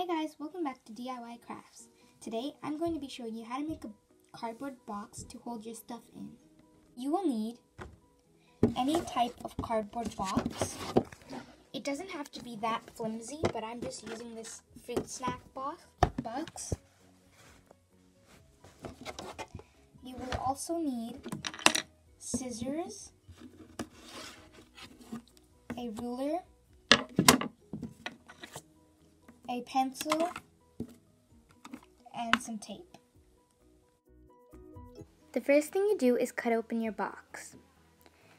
Hey guys, welcome back to DIY Crafts. Today I'm going to be showing you how to make a cardboard box to hold your stuff in. You will need any type of cardboard box. It doesn't have to be that flimsy, but I'm just using this fruit snack box. You will also need scissors, a ruler, a pencil, and some tape. The first thing you do is cut open your box.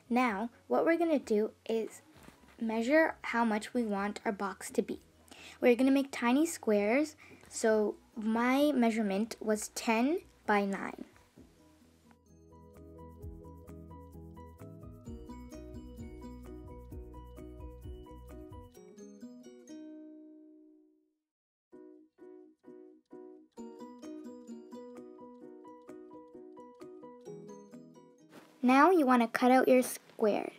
Now, what we're going to do is measure how much we want our box to be. We're going to make tiny squares, so my measurement was 10 by 9. Now you want to cut out your square.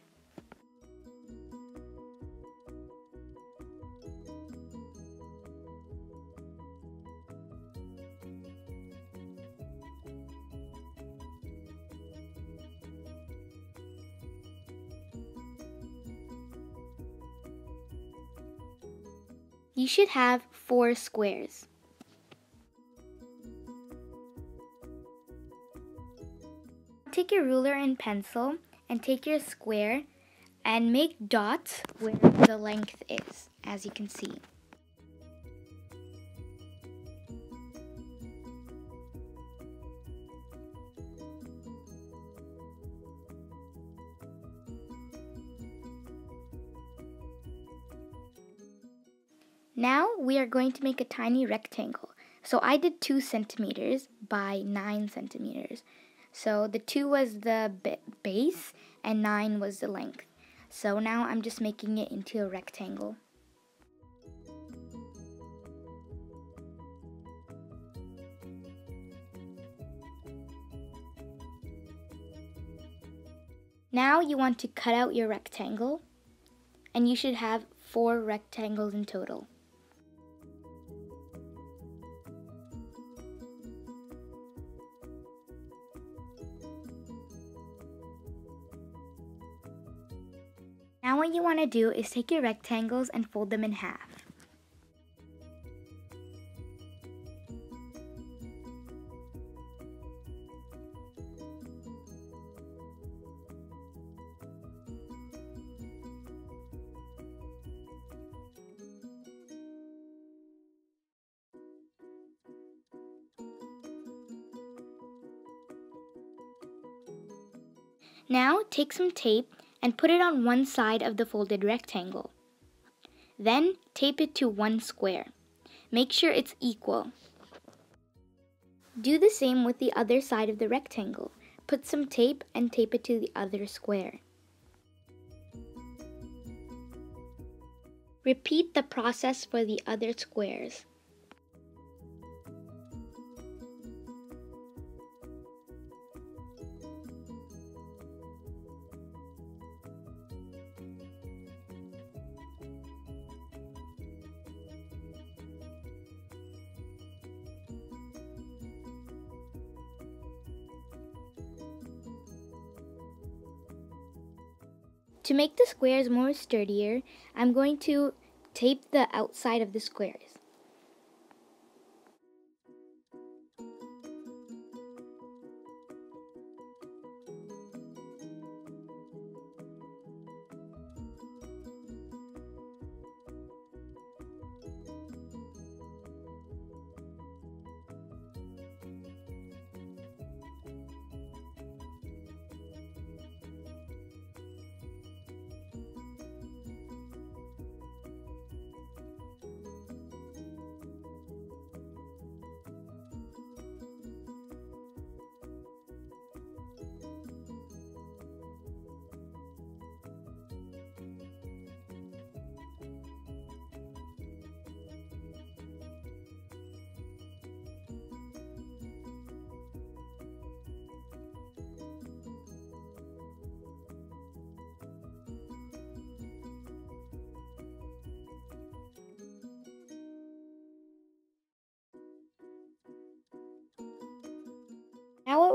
You should have 4 squares. Take your ruler and pencil and take your square and make dots where the length is, as you can see. Now we are going to make a tiny rectangle. So I did 2 centimeters by 9 centimeters. So the 2 was the base and 9 was the length. So now I'm just making it into a rectangle. Now you want to cut out your rectangle, and you should have 4 rectangles in total. Now what you want to do is take your rectangles and fold them in half. Now take some tape and put it on one side of the folded rectangle. Then tape it to one square. Make sure it's equal. Do the same with the other side of the rectangle. Put some tape and tape it to the other square. Repeat the process for the other squares. To make the squares more sturdier, I'm going to tape the outside of the squares.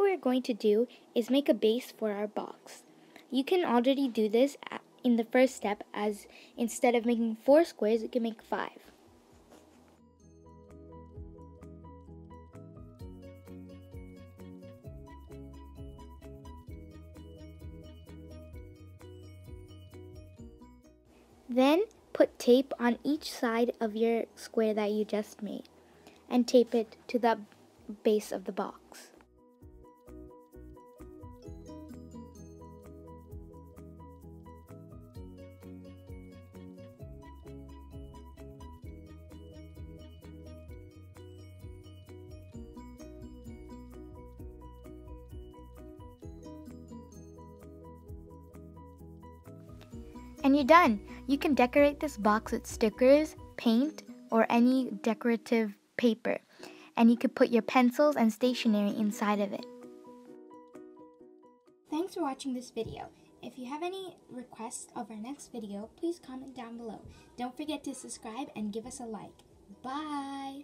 we're going to do is make a base for our box. You can already do this in the first step, as instead of making 4 squares, you can make 5. Then put tape on each side of your square that you just made and tape it to the base of the box. And you're done! You can decorate this box with stickers, paint, or any decorative paper. And you could put your pencils and stationery inside of it. Thanks for watching this video. If you have any requests of our next video, please comment down below. Don't forget to subscribe and give us a like. Bye!